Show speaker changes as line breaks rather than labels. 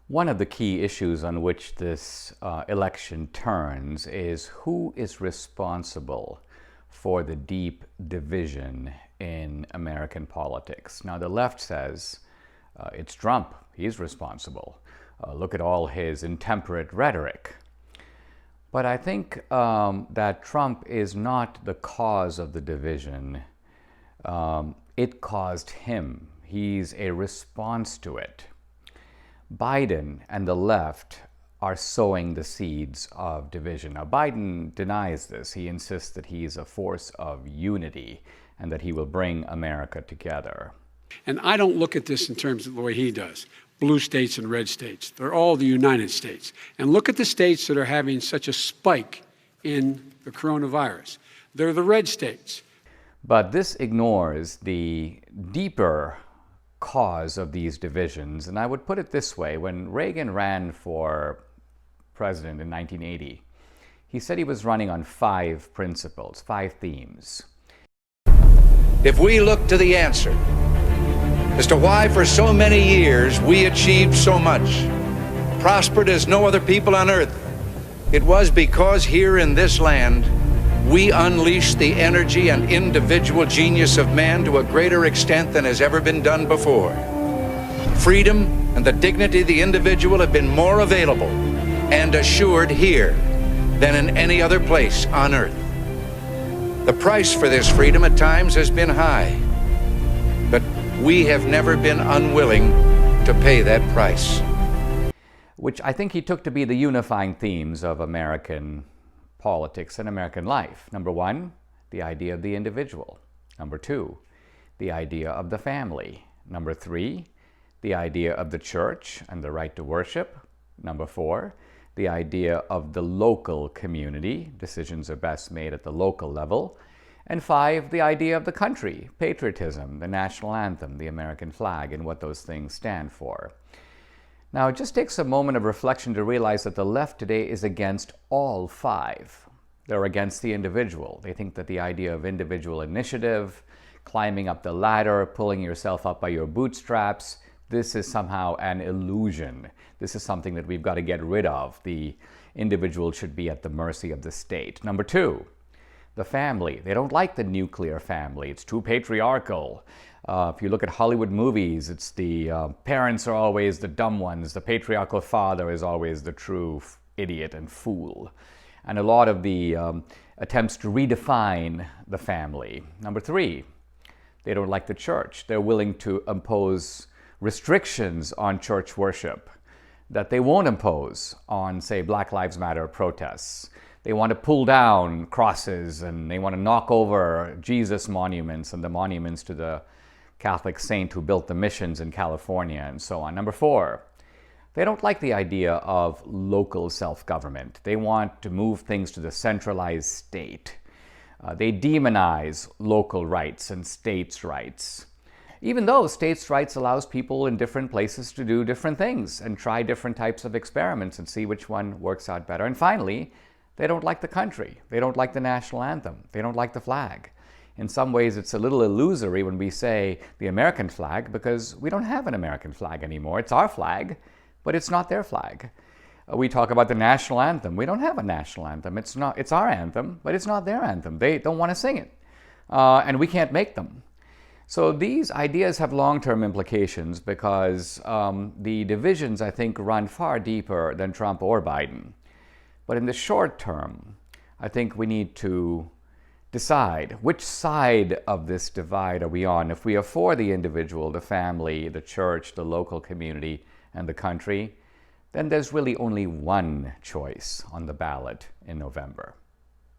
One of the key issues on which this election turns is who is responsible for the deep division in American politics. Now, the left says it's Trump. He's responsible. Look at all his intemperate rhetoric. But I think that Trump is not the cause of the division. It caused him. He's a response to it. Biden and the left are sowing the seeds of division. Now, Biden denies this. He insists that he's a force of unity and that he will bring America together.
And I don't look at this in terms of the way he does. Blue states and red states. They're all the United States. And look at the states that are having such a spike in the coronavirus. They're the red states.
But this ignores the deeper cause of these divisions. And I would put it this way. When Reagan ran for president in 1980, he said he was running on 5 principles, 5 themes.
If we look to the answer as to why for so many years we achieved so much, prospered as no other people on earth, it was because here in this land we unleashed the energy and individual genius of man to a greater extent than has ever been done before. Freedom and the dignity of the individual have been more available and assured here than in any other place on earth. The price for this freedom at times has been high, but we have never been unwilling to pay that price.
Which I think he took to be the unifying themes of American politics and American life. Number 1, the idea of the individual. Number 2, the idea of the family. Number 3, the idea of the church and the right to worship. Number 4, the idea of the local community. Decisions are best made at the local level. And 5, the idea of the country, patriotism, the national anthem, the American flag, and what those things stand for. Now, it just takes a moment of reflection to realize that the left today is against all 5. They're against the individual. They think that the idea of individual initiative, climbing up the ladder, pulling yourself up by your bootstraps, this is somehow an illusion. This is something that we've got to get rid of. The individual should be at the mercy of the state. Number 2, the family. They don't like the nuclear family. It's too patriarchal. If you look at Hollywood movies, it's the parents are always the dumb ones. The patriarchal father is always the true idiot and fool. And a lot of the attempts to redefine the family. Number 3, they don't like the church. They're willing to impose restrictions on church worship that they won't impose on, say, Black Lives Matter protests. They want to pull down crosses and they want to knock over Jesus monuments and the monuments to the Catholic saint who built the missions in California and so on. Number 4, they don't like the idea of local self-government. They want to move things to the centralized state. They demonize local rights and states' rights, even though states' rights allows people in different places to do different things and try different types of experiments and see which one works out better. And finally, they don't like the country. They don't like the national anthem. They don't like the flag. In some ways, it's a little illusory when we say the American flag because we don't have an American flag anymore. It's our flag, but it's not their flag. We talk about the national anthem. We don't have a national anthem. It's our anthem, but it's not their anthem. They don't want to sing it, and we can't make them. So these ideas have long-term implications because the divisions, I think, run far deeper than Trump or Biden. But in the short term, I think we need to decide which side of this divide are we on. If we are for the individual, the family, the church, the local community, and the country, then there's really only one choice on the ballot in November.